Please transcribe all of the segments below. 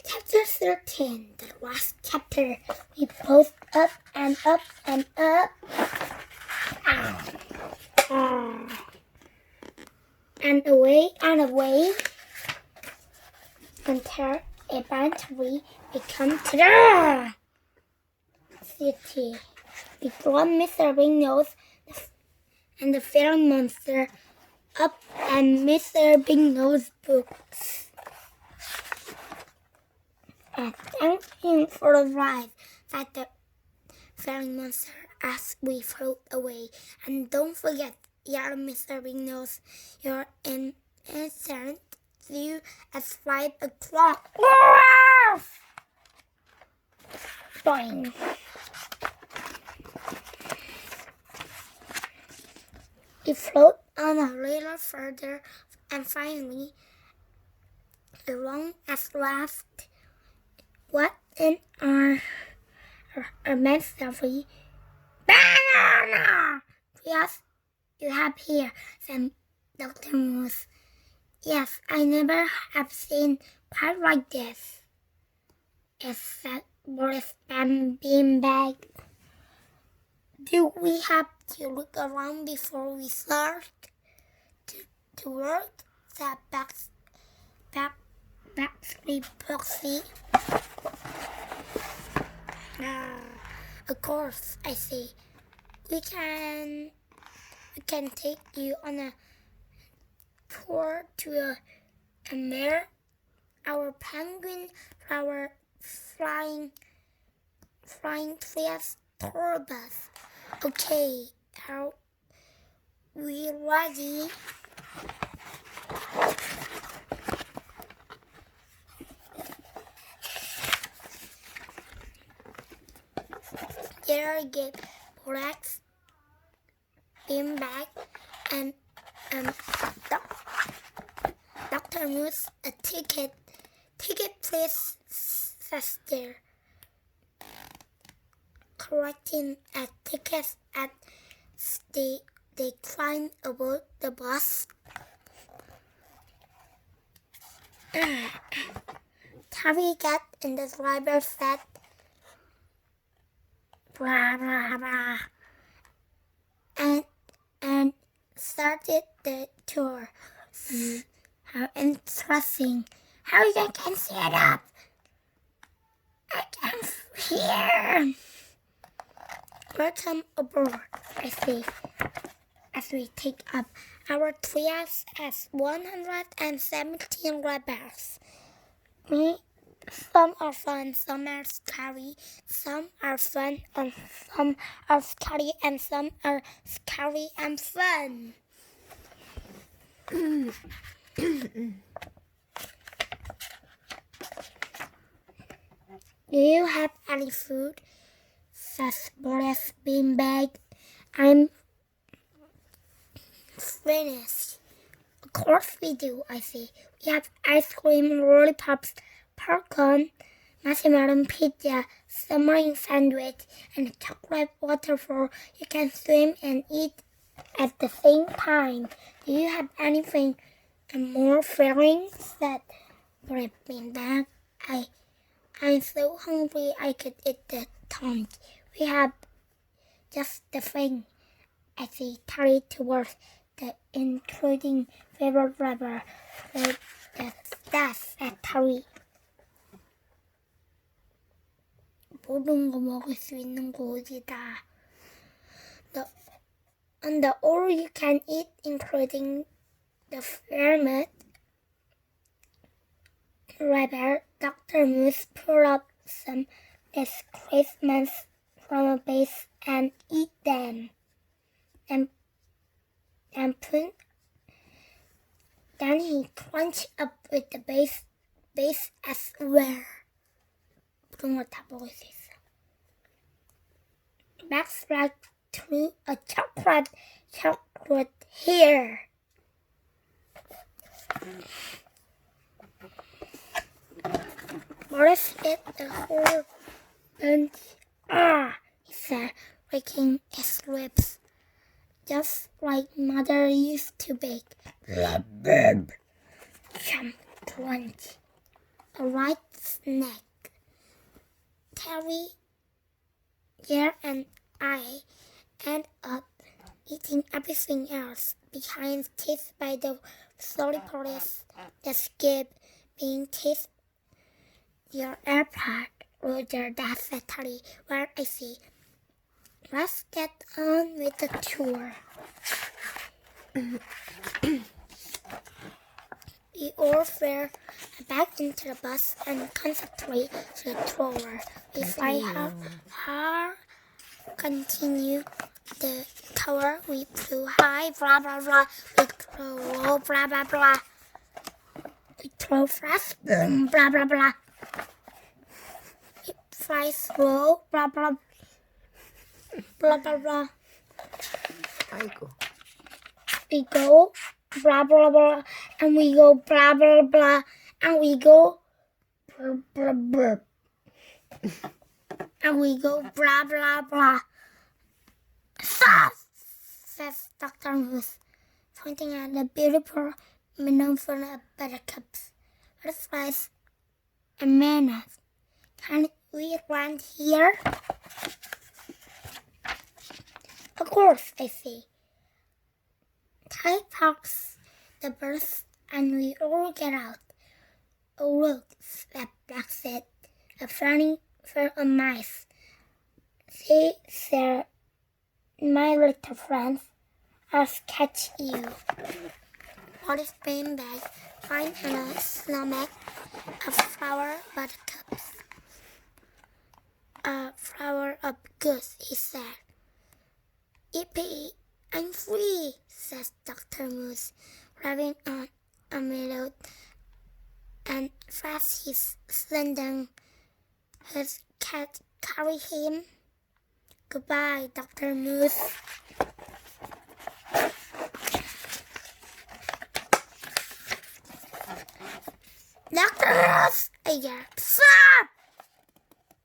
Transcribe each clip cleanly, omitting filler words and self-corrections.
Chapter 13, the last chapter. We both up and up and up. And away and away until eventually we come to the city. We brought Mr. Big Nose and the fairy monster up and Mr. Big Nose books. And thank him for the ride that the fairy monster as we float away. And don't forget, yellow Mr. Big Nose, you're in instant due at 5 o'clock. Boing. We float on a little further and finally, along at last, what in our immense discovery? Banana! Yes, you have here, said Dr. Moose. Yes, I never have seen quite like this. It said Boris Beanbag. Do we have to look around before we start to work? Said Baxley Proxy. Of course, I say. We can take you on a tour to a mare, our penguin, our flying fast tour bus. Okay, are we ready? There get Rex, Beanbag, and Dr. Moose a ticket. Ticket, please, says there. Collecting a ticket at they climb aboard the bus. Terry got in the driver's seat. Blah, blah, blah. And started the tour. How interesting. How you can set up? I can hear. Welcome aboard, I say, as we take up our trips as 117 rebels. Some are fun, some are scary, some are fun, and some are scary, and some are scary and fun. Do you have any food? Says Boris Beanbag. I'm finished. Of course we do, I say. We have ice cream, lollipops, popcorn, marshmallow pizza, submarine sandwich, and a chocolate waterfall. You can swim and eat at the same time. Do you have anything more filling? Said Boris Beanbag. I'm so hungry I could eat the tongue. We have just the thing. As he carried towards the including favorite rubber with the staff at Terry. 모든 거 먹을 수 있는 곳이다. On the all you can eat, including the pyramid, rubber, Dr. Moose pulled up some biscuits from a base and eat them. And then he crunched up with the base as well. 모든 걸 다 먹을 수 있어. Max like threw a chocolate here. Boris ate the whole bunch. He said, licking his lips, just like Mother used to bake. Chomp, crunch. a white snake. Terry, Jerry, and I end up eating everything else behind chased by the sorry police that skip being chased your airport. Roger, that's Terry, where I see. Let's get on with the tour. We all fare back into the bus and concentrate to the tour. We fly hard, continue the tower. We flew high, blah blah blah. We throw low, blah blah blah. We throw fast, blah blah blah. We fly slow, blah blah blah blah blah. We go blah blah blah, and we go blah blah blah, and we go blah blah blah, and we go blah blah blah. Stop! Says Dr. Moose, pointing at the beautiful minophone of buttercups, butterflies, and mannas. Can we land here? Of course, I say. Ty parks the bus and we all get out. Oh look, Black said, a funny fur of mice. See, sir, my little friends, I'll catch you. Police bean bag, find a stomach of flower buttercups. A flower of goods, he said. Yippee! I'm free, says Dr. Moose, grabbing on a melon and fast his slender his cat carry him. Goodbye, Dr. Moose. Dr. Moose! I yelled, stop!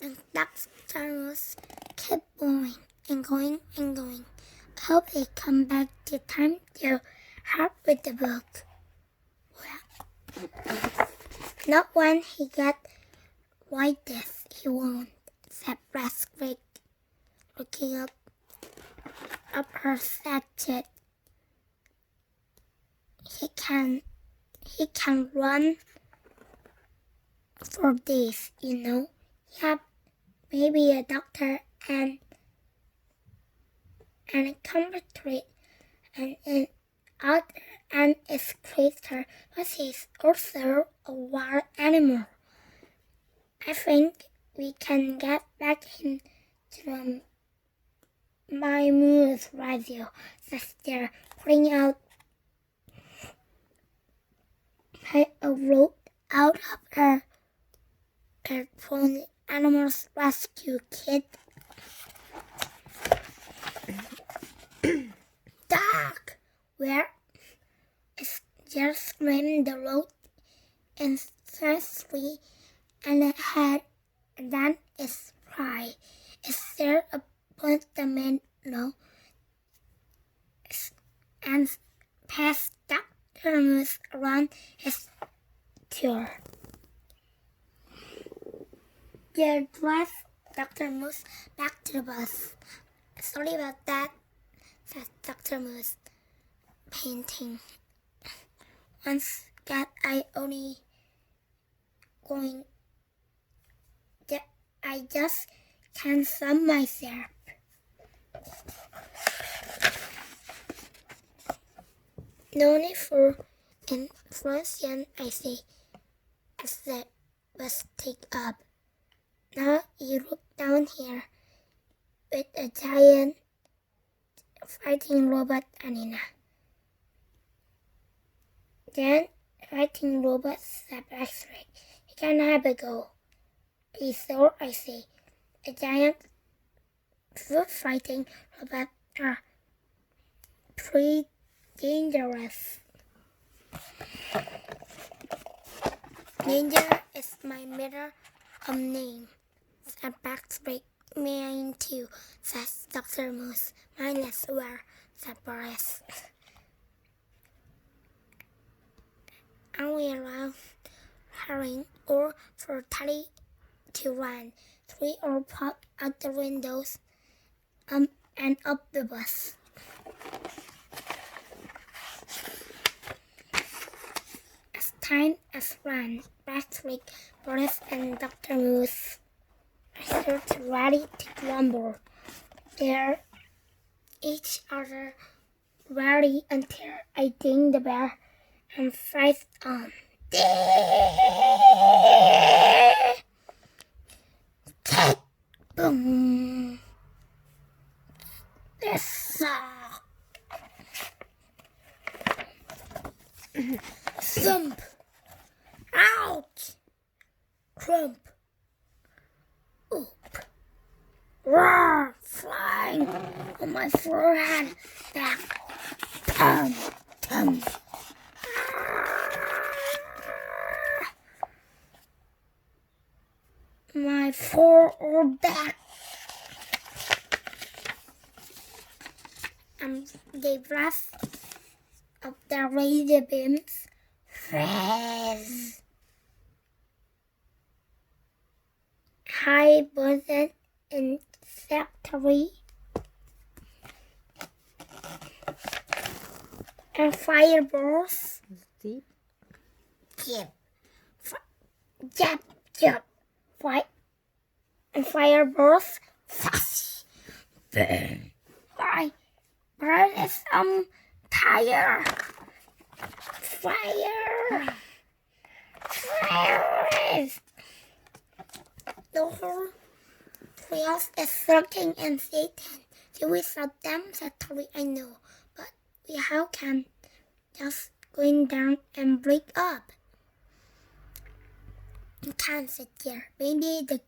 And Dr. Moose kept going and going and going. I hope they come back to time to help with the book. Well, not when he got like this, he won't, said Brasswick, looking up her satchet. He can run for days, you know. Yeah, maybe a doctor and a comfortable and an other and a creature, but he's also a wild animal. I think we can get back into my moose radio, says they're putting out a rope out of her phone animals rescue kit. Dog! Where is just screamed the road incessantly and it had done its cry. Is there a point the man no? And passed Dr. Moose around his tour. They drive Dr. Moose back to the bus. Sorry about that, said Dr. Moose, painting. Once that I only going that I just can't sum myself. No need for inflation, I say, as the bus take up. Now you look down here with a giant fighting robot Anina. Then fighting robot said X-ray. You can have a go. He saw, I say, a giant food fighting robot are pretty dangerous. Danger is my middle name, said Backstreet. Mine too, says Dr. Moose. Mine as well, said Boris. And we around hurrying, or for Teddy to run. 3 all popped out the windows and up the bus. As time as ran, Patrick, Boris, and Dr. Moose stood ready to grumble. They're each other ready until I ding the bell and fight on. Boom! This suck. Thump! Ouch! Crump! Oop! Roar! Flying on my forehead. Back! Tum! Tum! My forward back. They blast up the radio beams. Freeze. High buzzing in factory. And fireballs. Deep. Jab. Jab. Jab. And fireballs. Flash. Burn. Why? Burn is tire. Fire. Fire. The whole treehouse is lurking and Satan. So we saw them factory, I know. But how can just going down and break up? You can't sit here. Maybe the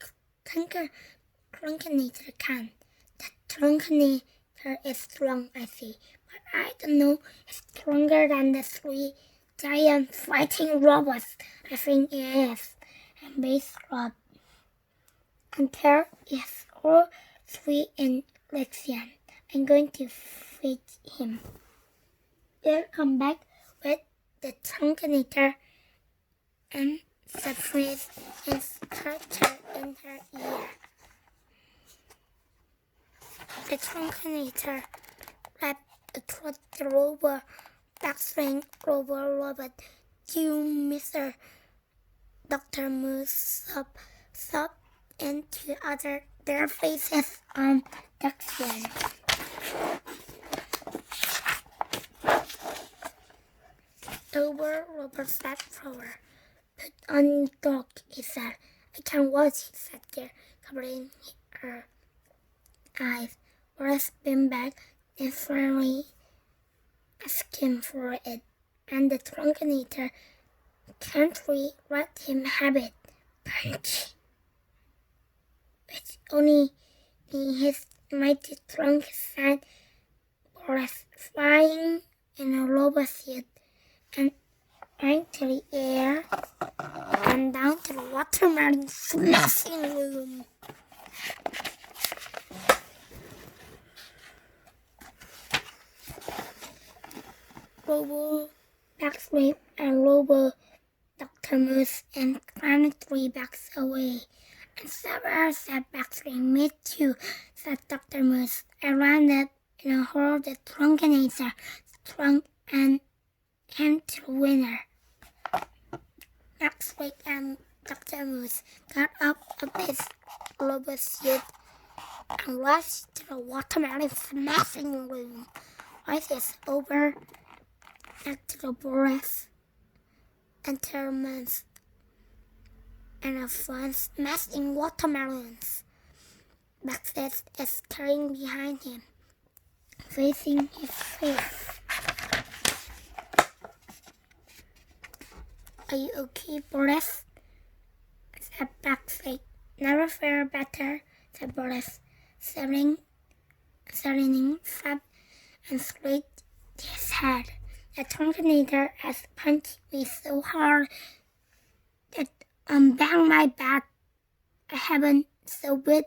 trunkinator can. The trunkinator is strong, I see. But I don't know. It's stronger than the 3 giant fighting robots. I think it is. And base Rob. And there is all 3 in Lexian. I'm going to feed him. They'll come back with the trunkinator and surprise and scratch her in her ear. The trunkinator wrapped across the robot backstring robot. You, Mr. Dr. Moose, sub into their faces on Lexian. Over Robert's back thrower. Put on your dog, he said. I can't watch, he said there, covering her eyes. Boris been back and finally asked him for it, and the trunkinator can't let him have it. Punch! Which only in his mighty trunk sat Boris, flying in a robot suit, and right to the air and down to the watermelon smashing room. Robo backflip and Robo Dr. Moose and climbed 3 backs away. And several said backflip, me too, said Dr. Moose. I landed in a hole the trunkinator trunk and came to the winner. Max Wake and Dr. Moose got up of his robot suit and rushed to the watermelon smashing room. Life is over after the Boris entertainments and a fun smashing watermelons. Max is carrying behind him, facing his face. Are you okay, Boris? Said Backflake. Never fare better, said Boris, settling flat and straight his head. The trunkinator has punched me so hard that I'm banged my back. I haven't so good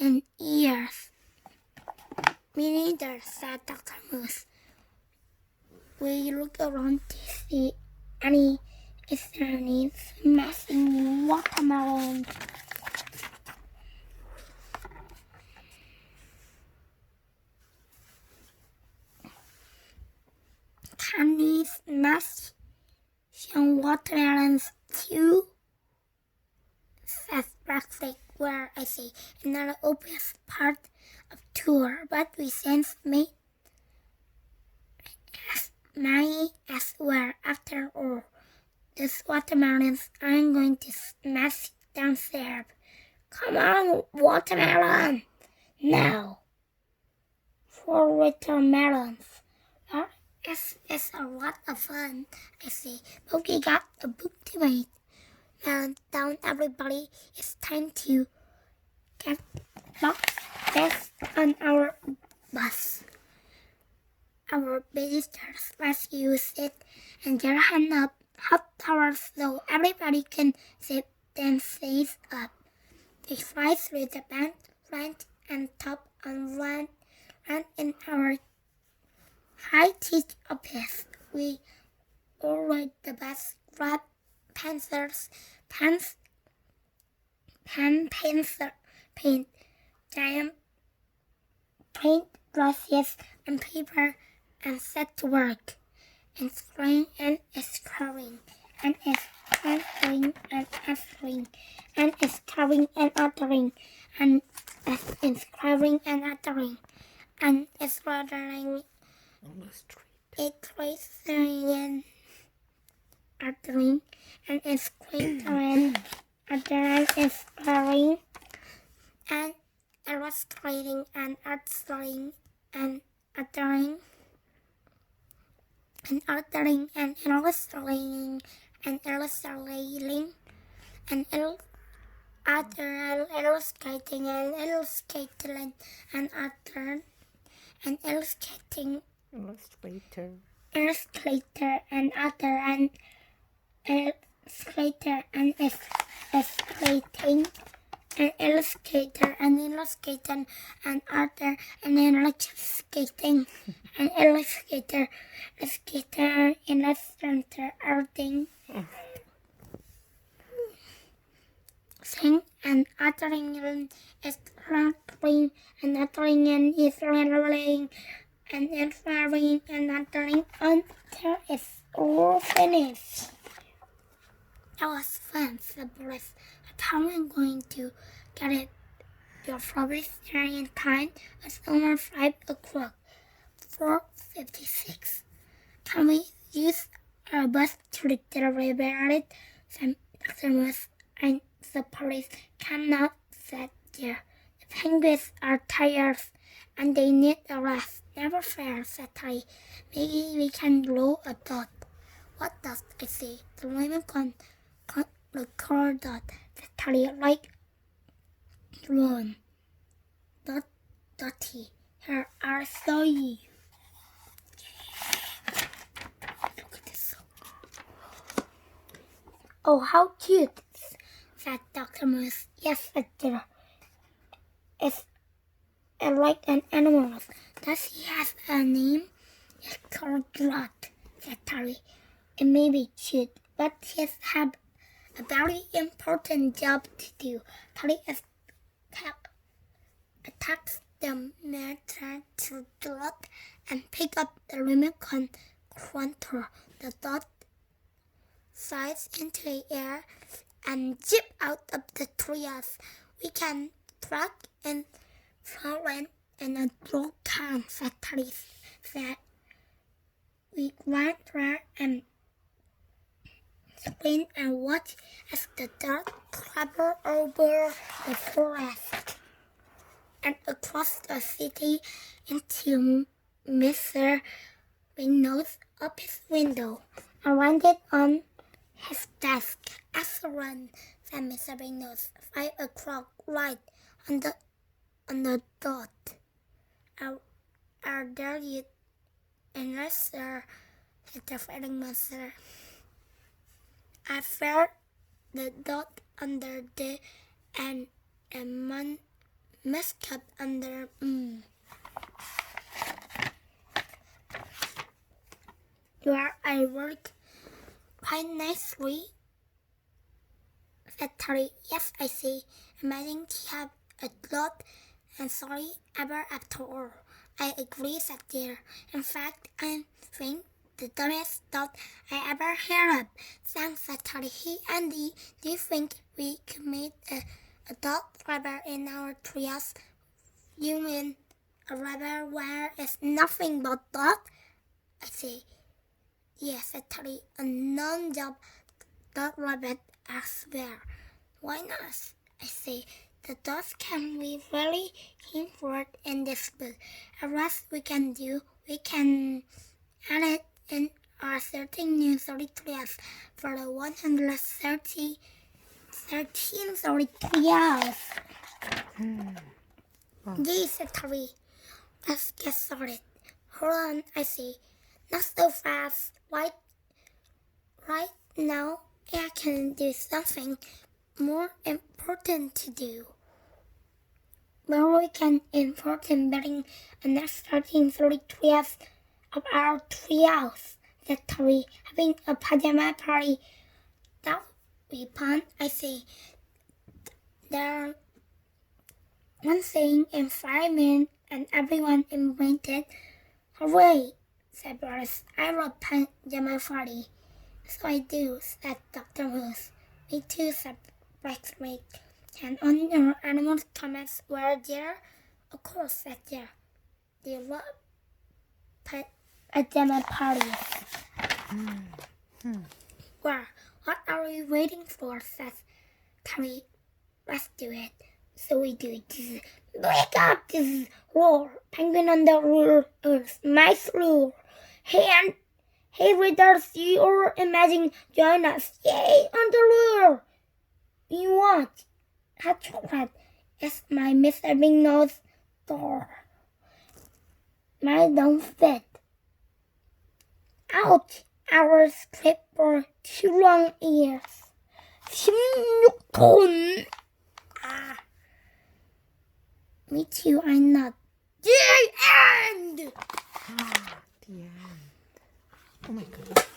in years. Me neither, said Dr. Moose. We look around to see any is there any messy watermelon? Can these smash some watermelons too? Says Braxley, where I say another obvious part of tour, but we sense made as many as were. After all, these watermelons aren't going to smash down syrup. Come on, watermelon! Now, for watermelons. Well, it's a lot of fun, I say, but we got a book to read. Melon down, everybody. It's time to get back on our bus. Our visitors, let's use it and get a hand up, hop towers so everybody can sit themselves up. We fly through the band, front and top on land, and in our high-tech office. We all read the best, grab pencils, paint, giant paint brushes and paper, and set to work. And screen and screwing, and is answering and answering, and is carving and uttering, and is inscribing and uttering, and is rendering it tracing and uttering, and is creating uttering, is carrying, and illustrating and uttering, and uttering, and uttering, and illustrating, and illustrating, and illustrating, and illustrating, and uttering, and illustrating, illustrator, and utter, and illustrator, and illustrating, and illustrator, and illustrator, and utter, and illustrating, and illustrator, illustrator, illustrator, everything. Sing and uttering, and illustrating, and uttering, and illustrating, and illustrating, and uttering until it's all finished. That was fun, said Boris. How am I going to get it? Your favorite Syrian time was almost 5 o'clock, 4:56. Can we use our bus to deliver it? Said Dr. Moose, and the police cannot sit there. The penguins are tired and they need a rest. Never fair, said Teddy. Maybe we can blow a dot. What does it say? The women can record dot. Said Teddy, like one. Dotty. Here are so you. Look at this. Oh, how cute, said Dr. Moose. Yes, said Dora. It's like an animal. Does he have a name? It's called Lot, said Terry. It may be cute, but he has a very important job to do. Terry attacks the matter to Dot and pick up the remote control. The Dot flies into the air and zip out of the trees. We can track and follow in a dog can, said Terry. We ran there and scream and watch as the dog clambered over the forest and across the city into Mr. Reynolds' office window and landed on his desk. Excellent, said Mr. Reynolds. 5 o'clock, right on the dot. Are there yet? Unless said the fighting monster. I felt the dot under the and a mascot under. You are a work quite nicely, said Terry. Yes, I see. Amazing to have a lot and sorry ever after all. I agree, said dear. In fact, I think the dumbest thought I ever heard of. Thanks, said Terry. Hey, Andy, do you think we could meet a dog river in our treehouse? You mean a river where it's nothing but dog? I say, yes, said Terry. A non-job dog rabbit, I swear. Why not? I say, the dogs can be really keen for it in this book. The rest we can do, we can add it in our 13 new 33s for the 1333 hours. Yes, said Terry. Let's get started. Hold on, I say. Not so fast. Right now, I can do something more important to do. Well, we can important building the next 1333 of our treehouse, said Terry, having a pajama party. That would be fun, I say. There one thing in 5 minutes and everyone invented. Hooray, said Boris. I love pajama party. So I do, said Dr. Moose. Me too, said Blacksmith. And on your animal comments were there? Of course, said there. Do you love pajama parties? Well, what are we waiting for, says Terry. Let's do it. So we do it. Wake up! This is Roar. Penguin on the rule. Mice rule. Hey readers, you imagine join us. Yay! On the rule. You want? Hot chocolate. It's my Mr. Big Nose door. Mine don't fit. Ouch! Our script for 2 long years. 16톤. Me too, I'm not. The end! The end. Oh my goodness.